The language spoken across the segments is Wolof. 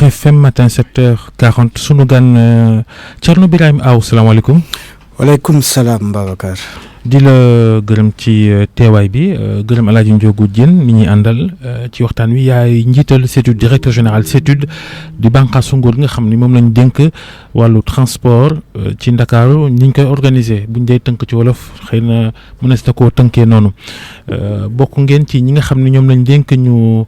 RFM matin 7h40 sunu gan Thierno Birahim Aw salaamaaleykum. waaleykum salaam Babacar. di la gërëm ci teewaay bi gërëm El Hadj Ndiogou Diène mi ñuy àndal ci waxtaan wi yaay njiital CETUD directeur général CETUD di bànqaasu nguur nga xam ni moom lañ dénk wàllu transport ci Ndakaaru ni ñu koy organiser buñ dee tënk ci wolof xëy na mënees na koo tënkee noonu bokk ngeen ci ñi nga xam ne ñoom lañ dénk ñu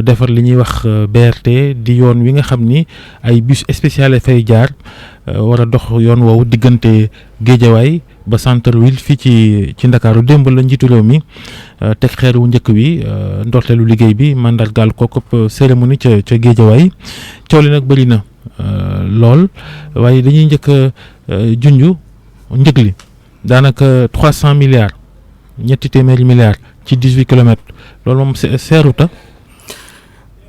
defar li ñuy wax BRT di yoon wi nga xam ni ay bus spécial fay jaar war a dox yoon woowu diggante Géejawaay ba centre-ville fii ci Ndakaaru démb la njiitu réew mi teg xeer wu njëkk wi ndorteelu liggéey bi mandargaal ko cérémonie ca Géejawaay coow li nag bëri na lool waaye dañuy njëkk junju njëg li daanaka 300 milliards ñetti téeméeri milliards ci 18 kilomètres loolu moom seeruta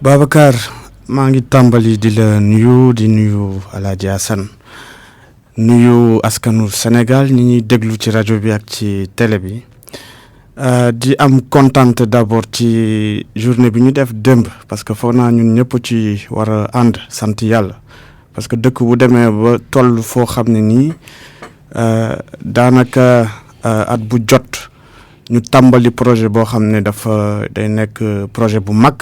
Babacar maa ngi tàmbali di la nuyu di nuyu Alaaji Assane nuyu askanu Sénégal ñi ñuy déglu ci rajo bi ak ci télé bi di am kontante d'abord ci journée bi ñu def démb parce que foog naa ñun ñëpp ci war a ànd sant yàlla parce que dëkk bu demee ba toll foo xam ne nii daanaka at bu jot ñu tàmbali projet boo xam ne day nekk projet bu mag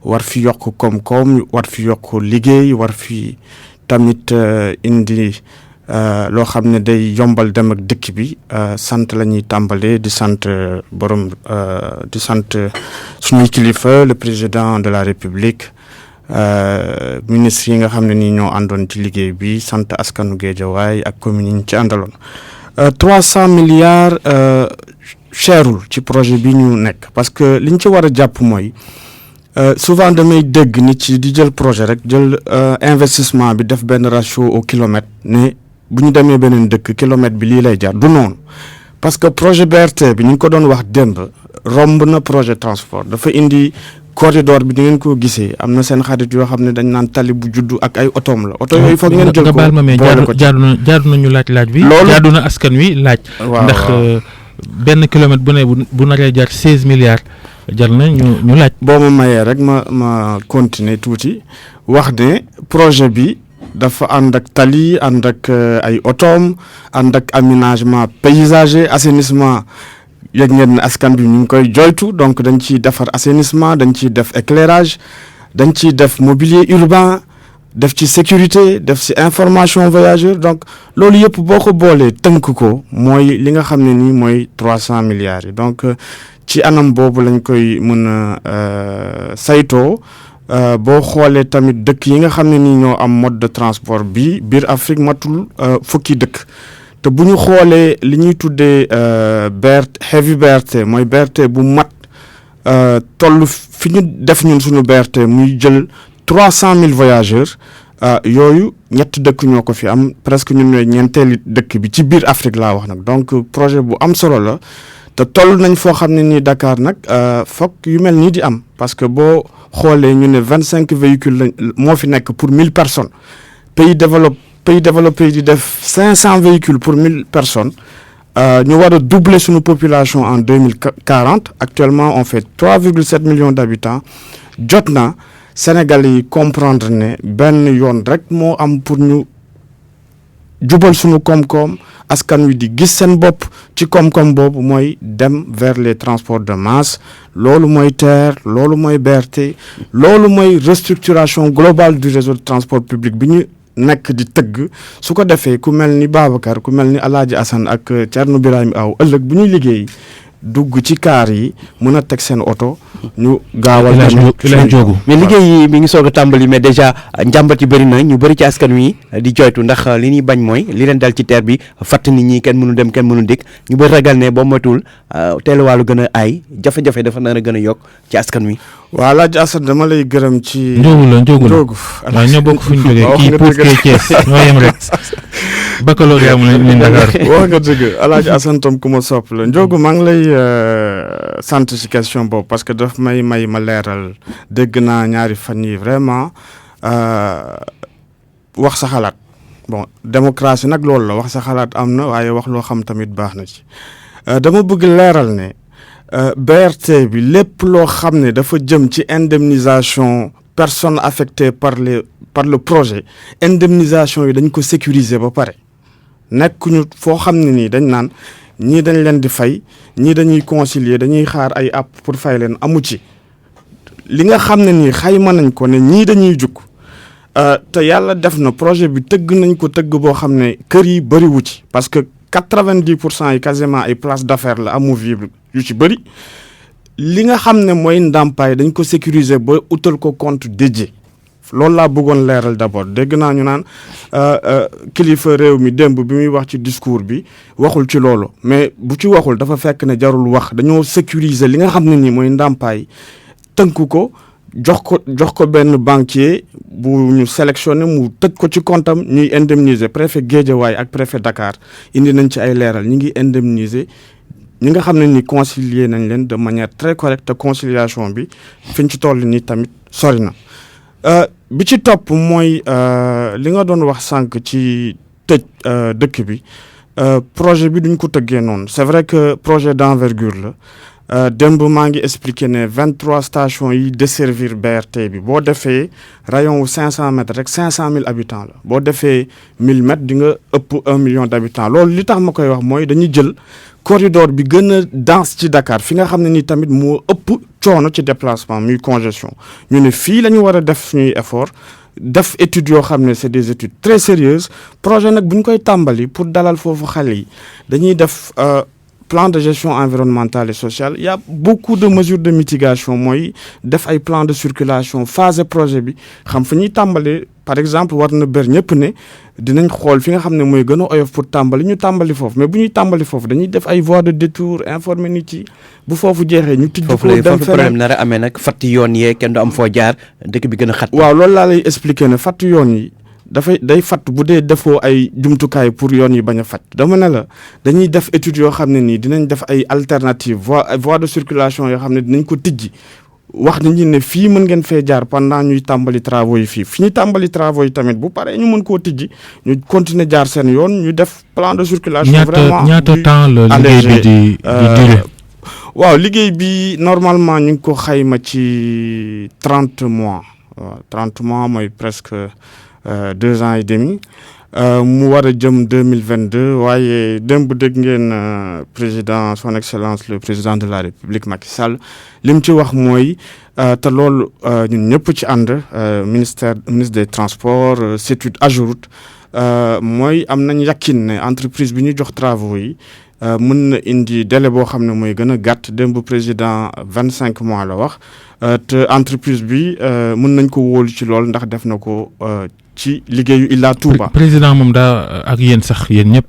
war fi yokk koom-koom war fi yokk liggéey war fi tamit indi loo xam ne day yombal dem ak dëkk bi sant la ñuy tàmbalee di sant borom di sant suñuy kilifa le président de la République ministre yi nga xam ne nii ñoo àndoon ci liggéey bi sant askanu Géejawaay ak commune yi ñu ci àndaloon 300 milliards cherul ci projet bi ñu nekk parce que liñ ci war a jàpp mooy souvent damay dégg nit ci di jël projet rek jël investissement bi def benn ratio au kilomètre ne bu ñu demee beneen dëkk kilomètre bi lii lay jar du noonu parce que projet BRT bi ñu ngi ko doon wax démb romb na projet transport dafa indi corridor bi di ngeen ko gisee am na seen xarit yoo xam ne dañ naan tali bu juddu ak ay otoom la oto yooyu foog ngeen jël ko baal ma mais jaadu na ñu laaj bi loolu jaadu na askan wi laaj ndax benn kilomètre bu ne bu naree jar 16 milliards jar na ñu laaj. boo ma mayee rek ma continuer tuuti wax ne projet bi dafa ànd ak tali ànd ak ay otoom ànd ak aménagement paysager assainissement yëg ngeen ne askan bi ñu ngi koy joytu donc dañ ciy defar assainissement dañ ciy def éclairage dañ ciy def mobilier urbain def ci sécurité def ci information voyageur donc loolu yëpp boo ko boolee tënk ko mooy li nga xam ne nii mooy 300 milliards yi donc ci anam boobu lañ koy mën a saytoo boo xoolee tamit dëkk yi nga xam ne nii ñoo am mode de transport bi biir Afrique matul fukki dëkk te bu ñu xoolee li ñuy tuddee BRT heavy BRT mooy BRT bu mat toll fi ñu def ñun suñu BRT muy jël 300 000 voyageurs yooyu ñett dëkk ñoo ko fi am presque ñun ñooy ñeenteeli dëkk bi ci biir Afrique laa wax nag donc projet bu am solo la te toll nañ foo xam ne nii Dakar nag foog yu mel nii di am parce que boo xoolee ñu ne 25 véhicules lañ moo fi nekk pour 1000 personnes pays développé di def 500 véhicules pour 1000 personnes ñu war a doubler suñu population en 2040 actuellement on fait 3,7 millions d'habitants jot na Sénégalais yi comprendre ne benn yoon rek moo am pour ñu jubal suñu koom-koom askan wi di gis seen bopp ci koom-koom boobu mooy dem vers les transports de masse loolu mooy TER loolu mooy BRT loolu mooy restructuration globale du réseau de transport public bi ñu nekk di tëgg su ko defee ku mel ni Babacar ku mel ni Alaaji Assane ak Thierno Birahim Aw ëllëg bu ñuy liggéey dugg ci kaar yi mën a teg seen oto ñu gaawal mais liggéey yi mi ngi soog a tàmbali mais déjà njàmbat yi bëri na ñu bëri ci askan wi di joytu ndax li ñuy bañ mooy li leen dal ci teer bi fatt nit ñi kenn mënu dem kenn mënu dikk ñu bëri ragal ne boo matul teeluwaalu gën a aay jafe-jafe dafa nar a gën a yokk ci askan wi. waaw Alaaji Assane dama lay gërëm ci. Njóogu la waaw ñoo bokk fu ñu jógee kii Pout kii Thiès ñoo yem rek baccalauréat mu ne Dakar. wax nga dëgg Alaaji Assane tam ku ma sopp la Njóogu maa ngi lay sant ci question boobu parce que daf may ma leeral dégg naa ñaari fan yi vraiment wax sa xalaat bon démocratie nag loolu la wax sa xalaat am na waaye wax loo xam tamit baax na ci dama bëgg leeral ne BRT bi lépp loo xam ne dafa jëm ci indemnisation personnes affectées par par le projet indemnisation yi dañ ko sécuriser ba pare nekkuñu foo xam ne nii dañ naan ñii dañ leen di fay ñii dañuy concilier dañuy xaar ay app pour fay leen amu ci li nga xam ne nii xayma nañ ko ne ñii dañuy jug te yàlla def na projet bi tëgg nañ ko tëgg boo xam ne kër yi bëriwu ci parce que 90% yi quasiment ay place d'affaires la amovible yu ci bëri li nga xam ne mooy ndàmpaay dañ ko sécuriser ba utal ko compte dédié loolu laa bëggoon leeral d'abord dégg naa ñu naan kilifa réew mi démb bi muy wax ci discours bi waxul ci loolu mais bu ci waxul dafa fekk ne jarul wax dañoo sécuriser li nga xam ne nii mooy ndàmpaay tënk ko jox ko benn banquier bu ñu sélectionné mu tëj ko ci comptam ñuy indemniser préfet Guédiawaye ak préfet Dakar indi nañ ci ay leeral ñi ngi indemniser ñi nga xam ne ni concilier nañ leen de manière très correcte conciliation bi fi ñu ci toll nii tamit sori na bi ci topp mooy li nga doon wax sànq ci tëj dëkk bi projet bi duñ ko tëggee noonu c'est vrai que projet d'envergure la démb maa ngi expliqué ne 23 stations yi desservir BRT bi boo defee rayon wu 500 mètres rek 500 000 habitants la boo defee 1000 mètres di nga ëpp 1 million d'habitants loolu li tax ma koy wax mooy dañuy jël corridor bi gën a dense ci Dakar fi nga xam ne ni tamit moo ëpp coono ci déplacement muy congestion ñu ne fii la ñu war a def suñuy effort def études yoo xam ne c'est des études très sérieuses projet nag bu ñu koy tàmbali pour dalal foofu xale yi dañuy def plan de gestion environnementale et sociale il y a beaucoup de mesures de mitigation mooy def ay plan de circulation phase projet bi xam fa ñuy tàmbali par exemple war na ber ñëpp ne dinañ xool fi nga xam ne mooy gën a oyof pour tàmbali ñu tàmbali foofu mais bu ñuy tàmbali foofu dañuy def ay voies de détour informer nit yi bu foofu jeexee ñu tijji ko dem problème nar a amee nag fàtti yoon yee kenn du am foo jaar dëkk bi gën a xat waaw loolu laa lay expliquer ne fàtti yoon yi day fatt bu dee defoo ay jumtukaay pour yoon yi bañ a fatt dama ne la dañuy def études yoo xam ne nii dinañ def ay alternatives voies de circulation yoo xam ne dinañ ko tijji wax nit ñi ne fii mën ngeen fee jaar pendant ñuy tàmbali travaux yi fii fi ñu tàmbali travaux yi tamit bu paree ñu mën koo tijji ñu continuer jaar seen yoon ñu def plan de circulation. vraiment ñaata temps la liggéey bi di durer. waaw liggéey bi normalement ñu ngi ko xayma ci 30 mois waaw 30 mois mooy presque 2 ans et demi mu war a jëm 2022 waaye démb dégg ngeen président son excellence le président de la république Macky Sall li mu ci wax mooy te loolu ñun ñëpp ci ànd ministre des transports CETUD AGEROUTE mooy am nañ yàkkin ne entreprise bi ñu jox travaux yi mën na indi délai boo xam ne mooy gën a gàtt démb président 25 mois la wax te entreprise bi mën nañ ko wóolu ci loolu ndax def na ko ci liggéeyu Ila Touba. président moom daa ak yéen sax yéen ñëpp.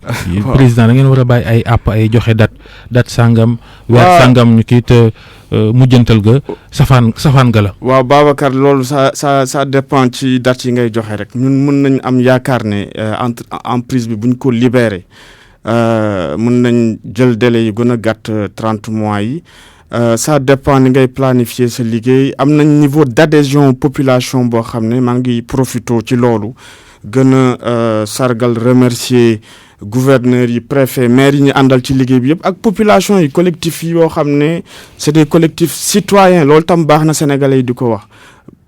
président da ngeen war a bàyyi ay app ay joxe date sangam. weer sangam ñu kii te mujjantal ga safaan ga la. waaw Babacar loolu ça dépend ci date yi ngay joxe rek ñun mën nañ am yaakaar ne entreprise bi buñ ko libéré mën nañ jël délai yu gën a gàtt 30 mois yi. Ça dépend ni ngay planifier sa liggéey am nañ niveau d'adhésion population boo xam ne maa ngi profito ci loolu gën a sargal remercier gouverneurs yi préfet maire yi ñu àndal ci liggéey bi yëpp ak population yi collectifs yi yoo xam ne c'est des collectifs citoyens loolu tam baax na sénégalais yi di ko wax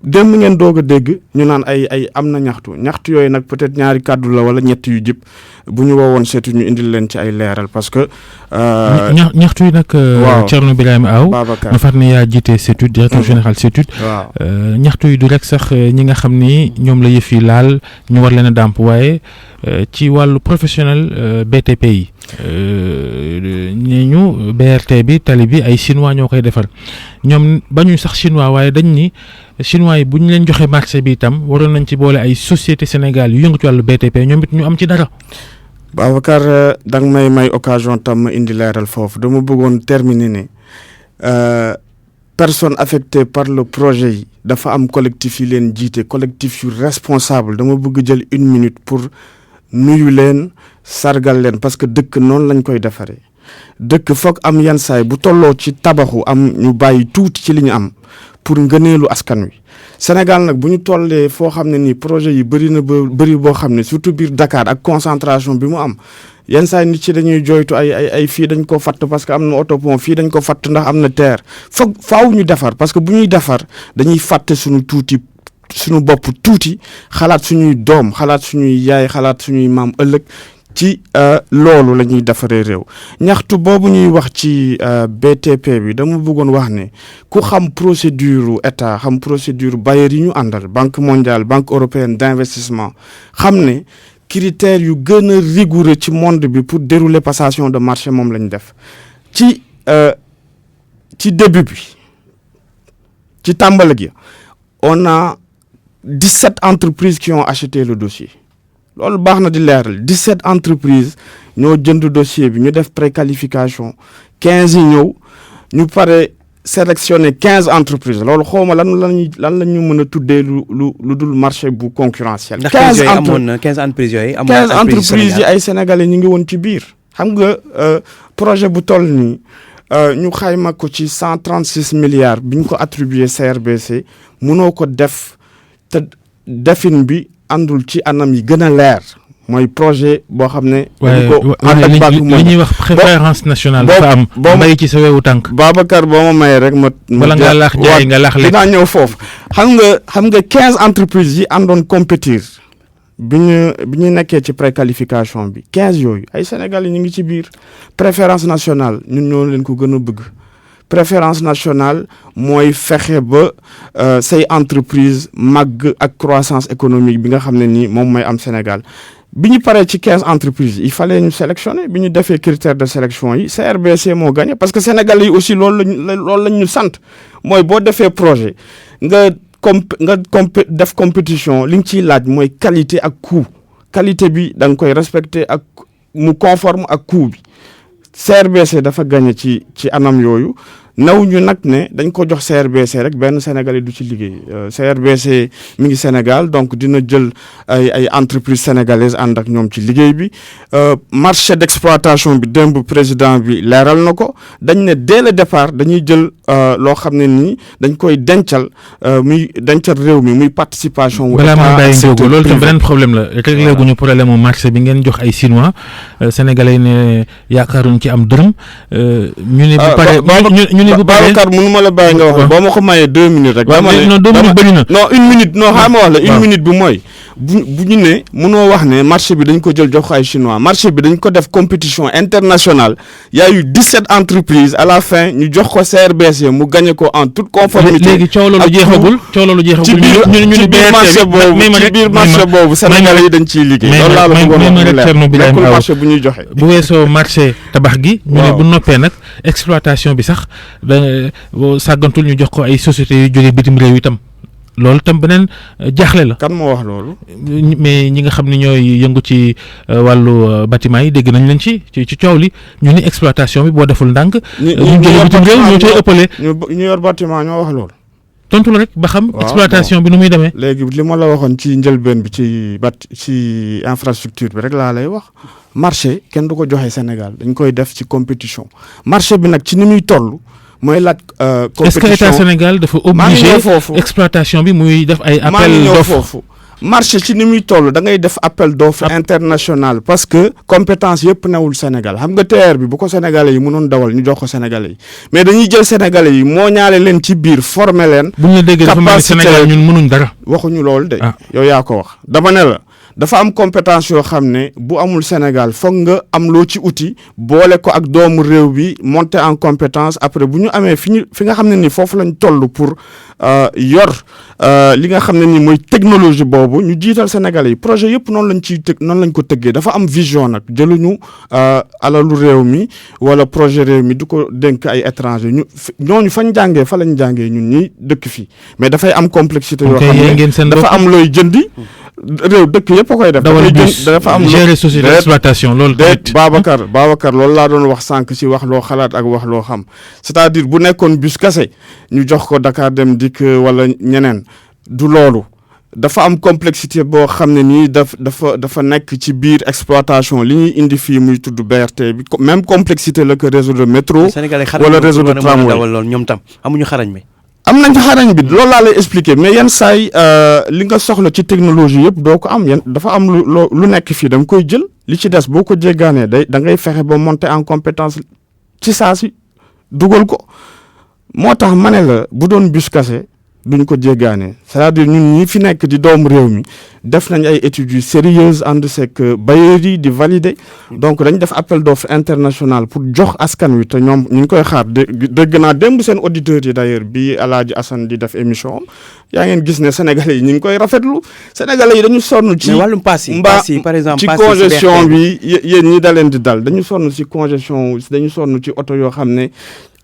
démb ngeen doog a dégg ñu naan ay am na ñaxtu yooyu nag peut-être ñaari kàddu la wala ñett yu jib bu ñu woowoon seetu ñu indil leen ci ay leeral parce que. ñaxtu yi nag. waaw Thierno Birahim Aw. Babacar ma fàttali ne yaa jiite CETUD directeur général CETUD. waaw ñaxtu yi du rek sax ñi nga xam ni ñoom la yëf yi laal ñu war leen a dàmp waaye ci wàllu professionnel BTP yi. nee ñu BRT bi tali bi ay chinois ñoo koy defar ñoom bañuy sax chinois waaye dañ ni chinois yi bu ñu leen joxe marché bi itam waroon nañ ci boole ay société Sénégal yu yëngu ci wàllu BTP ñoom it ñu am ci dara. Babacar da nga may occasion tam ma indi leeral foofu dama bëggoon terminer ne personnes affectées par le projet yi dafa am collectif yi leen jiite collectif yu responsable dama bëgg jël 1 minute pour nuyu leen sargal leen parce que dëkk noonu lañ koy defaree dëkk foog am yenn saay bu tolloo ci tabaxu am ñu bàyyi tuuti ci li ñu am pour ngëneelu askan wi Sénégal nag bu ñu tollee foo xam ne nii projet yi bëri na bëri boo xam ne surtout biir Dakar ak concentration bi mu am yenn saa nit ci dañuy jooytu ay fii dañ ko fatt parce que am na autopont fii dañ ko fatt ndax am na terre faaw ñu defar parce que bu ñuy defar dañuy fàtte suñu tuuti suñu bopp tuuti xalaat suñuy doom xalaat suñuy yaay xalaat suñuy maam ëllëg ci loolu la ñuy defaree réew ñaxtu boobu ñuy wax ci BTP bi dama bëggoon wax ne ku xam procédure état xam procédure bailleur yi ñu àndal banque mondiale banque européenne d'investissement xam ne critères yu gën a rigoureux ci monde bi pour dérouler passation de marché moom lañ def ci début bi ci tàmbali gi on a 17 entreprises qui ont acheté le dossier loolu baax na di leeral 17 entreprises ñoo jënd dossier bi ñu def préqualification 15 yi ñëw ñu pare sélectionner 15 entreprises loolu xawma lan la ñu mën a tuddee lu dul marché bu concurrentiel. 15 entreprises yooyu amoon 15 entreprises yi ay sénégalais ñu ngi woon ci biir. xam nga projet bu toll nii ñu xayma ko ci 136 milliards bi ñu ko attribué CRBC mënoo ko def te defin bi àndul ci anam yi gën a leer mooy projet boo xam ne. li ñuy wax préférence nationale. dafa am mbay ci sa wewu tànk. Babacar boo ma mayee rek ma. wala nga laax jaay nga laax lekk dinaa ñëw foofu. xam nga 15 entreprises yi àndoon compétir bi ñu nekkee ci préqualification bi 15 yooyu ay Sénégalais ñu ngi ci biir préférence nationale ñun ñoo leen ko gën a bëgg. préférence nationale mooy fexe ba say entreprise màgg ak croissance économique bi nga xam ne nii moom mooy am Sénégal bi ñu paree ci 15 entreprises il fallait ñu sélectionner bi ñu defee critères de sélection yi CRBC moo gagné parce que Sénégalais yi aussi loolu lañ ñu sant mooy boo defee projet nga def compétition li nga ciy laaj mooy qualité ak coût qualité bi da nga koy respecter ak mu conforme ak coût bi CRBC dafa gagné ci anam yooyu naw ñu nag ne dañ ko jox CRBC rek benn Sénégalais du ci liggéey CRBC mi ngi Sénégal donc dina jël ay entreprises sénégalaises ànd ak ñoom ci liggéey bi marché d'exploitation bi démb président bi leeral na ko dañ ne dès le départ dañuy jël loo xam ne nii dañ koy dencal réew mi muy participation. balaa ma bàyyi Ndiogou loolu tam beneen problème la réglé guñu problème mu marché bi ngeen jox ay Chinois sénégalais ne yaakaaruñ ci am dërëm ñu ne bu pare ñu ne bu paree Babacar mënu ma la bàyyi nga wax boo ma ko mayee 2 minutes rek. non 2 minutes bëri na. non 1 minute non xaaral ma wax la 1 minute bi mooy bu ñu ne mënoo wax ne marché bi dañ ko jël jox ko ay Chinois marché bi dañ ko def compétition internationale y a eu 17 entreprises à la fin ñu jox ko CRBC mu gagné ko en toute conformité. léegi coow loolu jeexagul. ci biir marché boobu Sénégalais yi dañ ciy liggéey. loolu laa la bëggoon nekkul marché bu ñuy joxe. bu weesoo marché tabax gi. ñu ne bu noppee nag exploitation bi sax sàggantul ñu jox ko ay sociétés yu jógee bitim réew itam. loolu tam beneen jaaxle la. kan moo wax loolu. mais ñi nga xam ne ñooy yëngu ci wàllu bâtiment yi dégg nañ leen ci coow li ñu ni exploitation bi boo deful ndànk. ñu jëlee bitim réew ñoo cay ëppale. ñu yor bâtiment ñoo wax loolu. tontu la rek ba xam. exploitation bi nu muy demee. léegi li ma la waxoon ci njëlbeen bi ci infrastructure bi rek laa lay wax. marché kenn du ko joxe Sénégal dañ koy def ci compétition marché bi nag ci ni muy toll. mooy laaj compétition est-ce que état Sénégal dafa obligé exploitation bi muy def ay appel d'offre marché ci ni muy toll da ngay def appel d'offre international parce que compétence yëpp newul Sénégal xam nga TER bi bu ko Sénégalais yi mënoon dawal ñu jox ko Sénégalais yi mais dañuy jël Sénégalais yi moo ñaale leen ci biir former leen. bu ñu la déggee dafa mel ni Sénégal ñun mënuñ dara. waxuñu loolu de. yow yaa ko wax dama ne la. dafa am compétence yoo xam ne bu amul Sénégal foog nga am loo ci outil boole ko ak doomu réew bi monter en compétence après bu ñu amee fi nga xam ne ni foofu lañ toll pour yor li nga xam ne ni mooy technologie boobu ñu jiital Sénégalais yi projet yëpp noonu lañ ko tëggee dafa am vision nag jëluñu alalu réew mi wala projet réew mi du ko dénk ay étranger ñooñu fañ jàngee fa lañ jàngee ñun ñi dëkk fii mais dafay am complexité yoo xam ne dafa am looy jëndi réew dëkk yëpp a koy def. dafa am gérer société d'exploitation loolu. Babacar loolu laa doon wax sànq ci wax loo xalaat ak wax loo xam c'est-à-dire bu nekkoon bus kese ñu jox ko Dakar Dem Dikk wala ñeneen du loolu dafa am complexité boo xam ne nii dafa nekk ci biir exploitation li ñuy indi fii muy tudd BRT bi même complexité la que réseau de métro. wala réseau de tramway ñoom tam amuñu xarañ mi. am nañ xarañ bi loolu laa lay expliquer mais yenn saay li nga soxla ci technologie yëpp doo ko am dafa am lu nekk fii da nga koy jël li ci des boo ko jéggaanee da ngay fexe ba monter en compétence ci saa si dugal ko moo tax ma ne la bu doon bus kase duñ ko jéggaane c'est-à-dire ñun ñi fi nekk di doomu réew mi def nañ ay études yu sérieuses ànd seeg bailleurs yi di valider donc dañ def appel d'offre international pour jox askan wi te ñoom ñu ngi koy xaar dégg naa démb seen auditeurs yi d'ailleurs bi Alaaji Assane di def émission yaa ngeen gis ne sénégalais yi ñu ngi koy rafetlu sénégalais yi dañu sonn ci wàllum pass yi par exemple ci congestion bi yéen ñi da leen di dal dañu sonn ci congestion dañu sonn ci oto yoo xam ne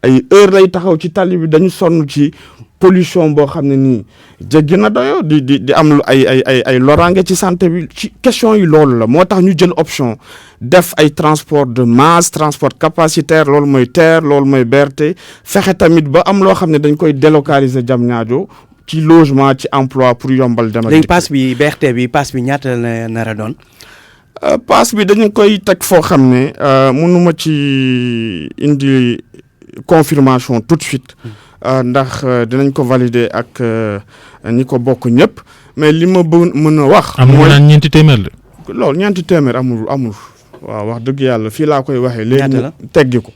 ay heure lay taxaw ci tali bi dañu sonn ci pollution boo xam ne nii jéggi na doyo di am lu ay loraange ci santé bi ci question yi loolu la moo tax ñu jël option def ay transport de masse transport capacitaire loolu mooy TER loolu mooy BRT fexe tamit ba am loo xam ne dañ koy délocaliser Diamniadio ci logement ci emploi pour yombal dem ak léegi pass bi BRT bi pass bi ñaata la nar a doon. pass bi dañu koy teg foo xam ne mënuma ci indi confirmation tout de suite ndax dinañ ko valider ak ñi ko bokk ñëpp mais li ma mën a wax. mooy am ñeenti téeméer la. loolu ñeenti téeméer amul waaw wax dëgg yàlla fii laa koy waxee. léegi mu teggi ko.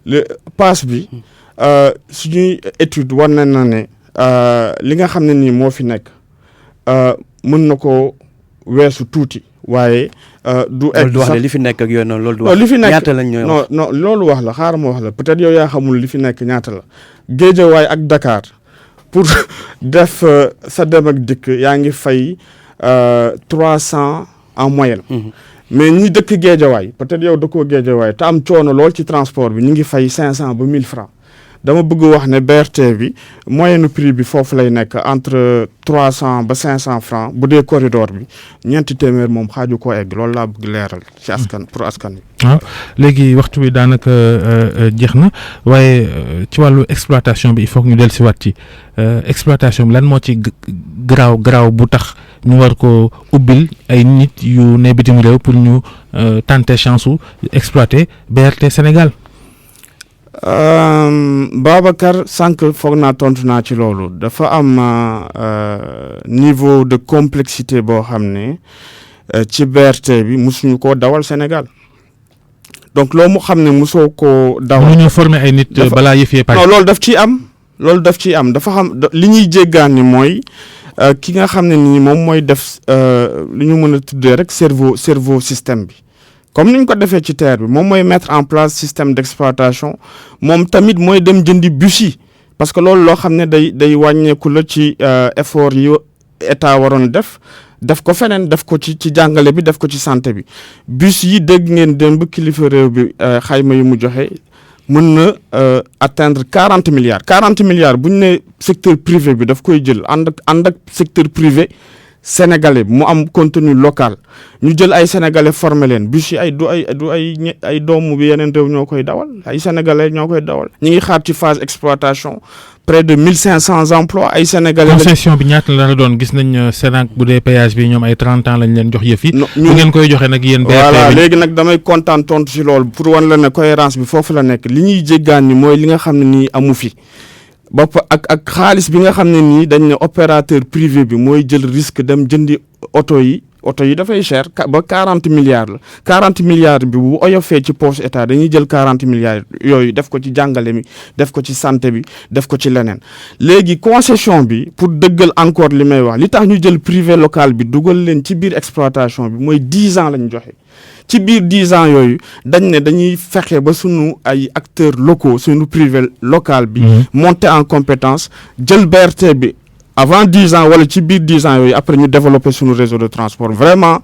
le pass bi suñuy étude war na ne li nga xam ne nii moo fi nekk mën na ko weesu tuuti waaye. du egg sax li fi nekk ak yooyu noonu loolu du wax li fi nekk ñaata lañ ñooy wax non loolu wax la xaaral ma wax la peut-être yow yaa xamul li fi nekk ñaata la Guédiawaye ak Dakar pour def sa dem ak dikk yaa ngi fay 300 en moyenne. mais ñi dëkk Guédiawaye peut-être yow dëkkoo Guédiawaye te am coono lool ci transport bi ñu ngi fay 500 ba 1000 francs dama bëgg wax ne BRT bi moyenne prix bi foofu lay nekk entre 300 ba 500 francs bu dee corridor bi ñeenti téeméer moom xaaju koo egg loolu laa bëgg leeral ci askan pour askan wi. waaw léegi waxtu bi daanaka jeex na waaye ci wàllu exploitation bi il faut que ñu dellusiwaat ci exploitation bi lan moo ci garaaw bu tax ñu war ko ubbil ay nit yu ne bitim réew pour ñu tenter chance su exploiter BRT Sénégal. Babacar sànq foog naa tontu naa ci loolu dafa am niveau de complexité boo xam ne ci BRT bi musuñu koo dawal Sénégal donc loolu mu xam ne musoo koo dawal. mënuñu former ay nit balaa yëf yee pare. non loolu daf ciy am dafa xam li ñuy jéggaan ni mooy ki nga xam ne nii moom mooy def li ñu mën a tuddee rek cerveau système bi. comme niñ ko defee ci terre bi moom mooy mettre en place système d'exploitation moom tamit mooy dem jëndi bus yi parce que loolu loo xam ne day wàññeeku la ci effort yi état waroon def ko feneen def ko ci jàngale bi def ko ci santé bi bus yi dégg ngeen démb kilifa réew bi xayma yi mu joxe mën na atteindre 40 milliards bu ñu ne secteur privé bi daf koy jël ànd ak secteur privé sénégalais mu am contenu local ñu jël ay sénégalais formé leen bus yi ay doomu bi yeneen réew ñoo koy dawal ay sénégalais ñoo koy dawal ñu ngi xaar ci phase exploitation près de 1500 emplois ay sénégalais. concession bi ñaata la doon gis nañ Sénac bu dee péage bi ñoom ay 30 ans lañ leen jox yëf yi. ñu ngeen koy joxe nag yéen. voilà léegi nag damay kontaan tontu ci loolu pour wan la ne cohérence bi foofu la nekk li ñuy jéggaan ni mooy li nga xam ne nii amu fi. bopp ak xaalis bi nga xam ne nii dañ ne opérateur privé bi mooy jël risque dem jëndi oto yi dafay cher ba 40 milliards la 40 milliards bi bu oyofee ci poche état dañuy jël 40 milliards yooyu def ko ci jàngale mi def ko ci santé bi def ko ci leneen léegi concession bi pour dëggal encore li may wax li tax ñu jël privé local bi dugal leen ci biir exploitation bi mooy 10 ans lañ joxe ci biir 10 ans yooyu dañ ne dañuy fexe ba sunu ay acteurs locaux sunu privé local bi monter en compétence jël BRT bi avant 10 ans wala ci biir 10 ans yooyu après ñu développer sunu réseau de transport vraiment.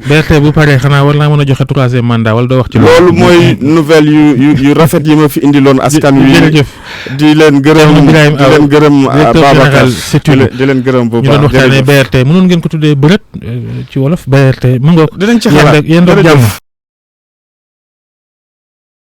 BRT bu paree xanaa war naa mën a joxe 3e mandat wala doo wax ci loolu mooy nouvelle yu rafet yi ma fi indiloon askan wi. di leen gërëm Babacar di leen gërëm bu baax. ñu doon waxtaanee BRT mënoon ngeen ko tuddee bërët ci wolof BRT mu ngoog. dinañ ci xalaat yéen doon jàmm.